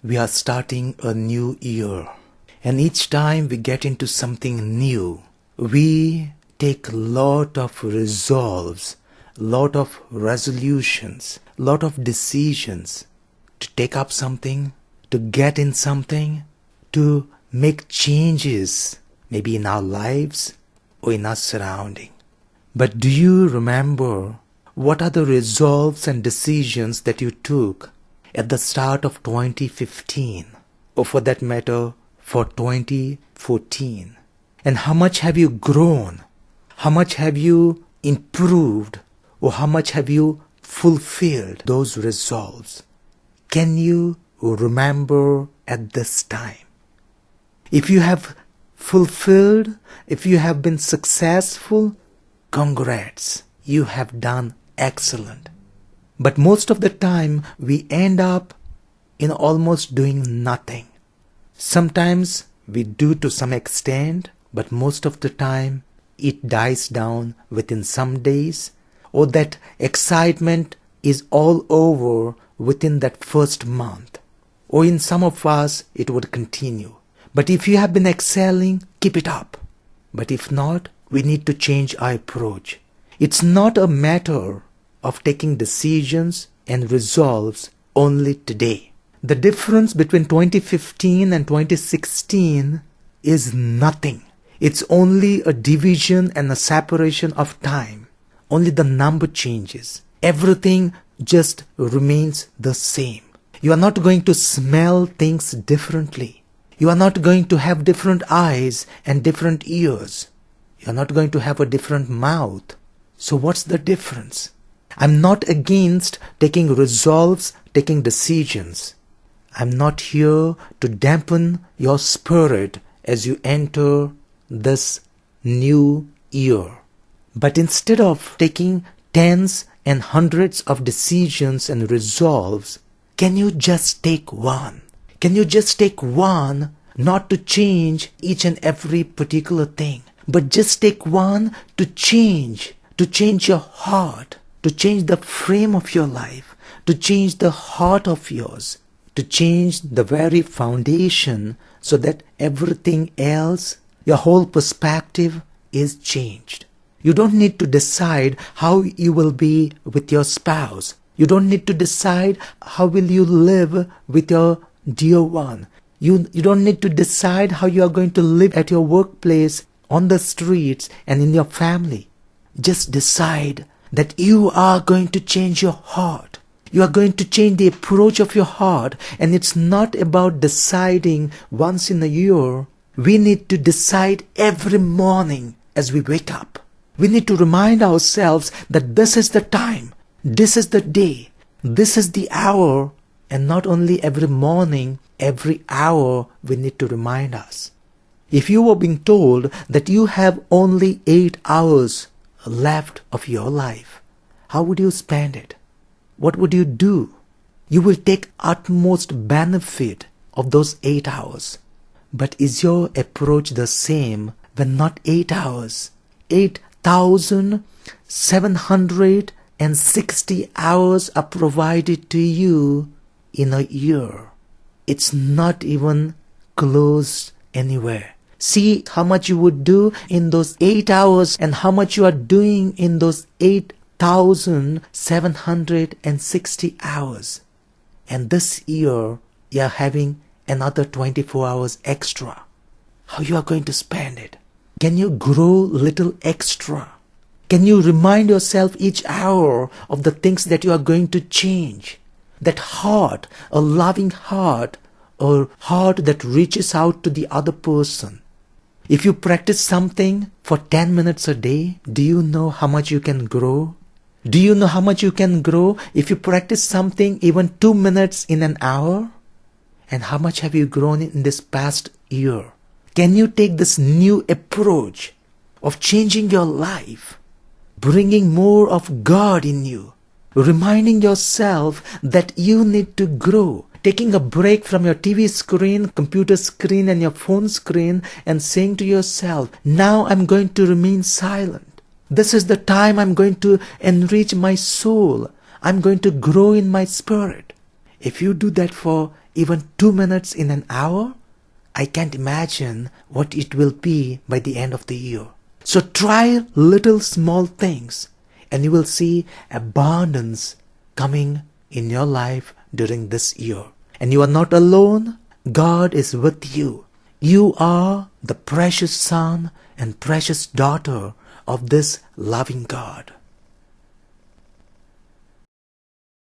we are starting a new year. And each time we get into something new, we take a lot of resolves, lot of resolutions, lot of decisions to take up something, to get in something, to make changes, maybe in our lives or in our surrounding. But do you remember what are the resolves and decisions that you took at the start of 2015, or for that matter, for 2014? And how much have you grown? How much have you improved? Or how much have you fulfilled those resolves? Can you remember at this time? If you have fulfilled, if you have been successful, congrats, you have done excellent. But most of the time, we end up in almost doing nothing. Sometimes we do to some extent, but most of the time, it dies down within some days, or that excitement is all over within that first month. Or in some of us, it would continue. But if you have been excelling, keep it up. But if not, we need to change our approach. It's not a matter of taking decisions and resolves only today. The difference between 2015 and 2016 is nothing. It's only a division and a separation of time. Only the number changes. Everything just remains the same. You are not going to smell things differently. You are not going to have different eyes and different ears. You are not going to have a different mouth. So what's the difference? I'm not against taking resolves, taking decisions. I'm not here to dampen your spirit as you enter this new year. But instead of taking tens and hundreds of decisions and resolves, can you just take one? Can you just take one, not to change each and every particular thing, but just take one to change your heart, to change the frame of your life, to change the heart of yours, to change the very foundation so that everything else, your whole perspective is changed. You don't need to decide how you will be with your spouse. You don't need to decide how will you live with your dear one. You don't need to decide how you are going to live at your workplace, on the streets, and in your family. Just decide that you are going to change your heart. You are going to change the approach of your heart. And it's not about deciding once in a year. We need to decide every morning as we wake up. We need to remind ourselves that this is the time, this is the day, this is the hour. And not only every morning, every hour we need to remind us. If you were being told that you have only 8 hours left of your life, how would you spend it? What would you do? You will take utmost benefit of those 8 hours. But is your approach the same when not 8 hours, 8,760 hours are provided to you in a year? It's not even close anywhere. See how much you would do in those 8 hours and how much you are doing in those 8,760 hours. And this year, you are having another 24 hours extra. How you are going to spend it? Can you grow little extra? Can you remind yourself each hour of the things that you are going to change? That heart, a loving heart, or heart that reaches out to the other person. If you practice something for 10 minutes a day, do you know how much you can grow? Do you know how much you can grow if you practice something even 2 minutes in an hour? And how much have you grown in this past year? Can you take this new approach of changing your life, bringing more of God in you, reminding yourself that you need to grow, taking a break from your TV screen, computer screen, and your phone screen, and saying to yourself, now I'm going to remain silent. This is the time I'm going to enrich my soul. I'm going to grow in my spirit. If you do that for even 2 minutes in an hour, I can't imagine what it will be by the end of the year. So try little small things and you will see abundance coming in your life during this year. And you are not alone. God is with you. You are the precious son and precious daughter of this loving God.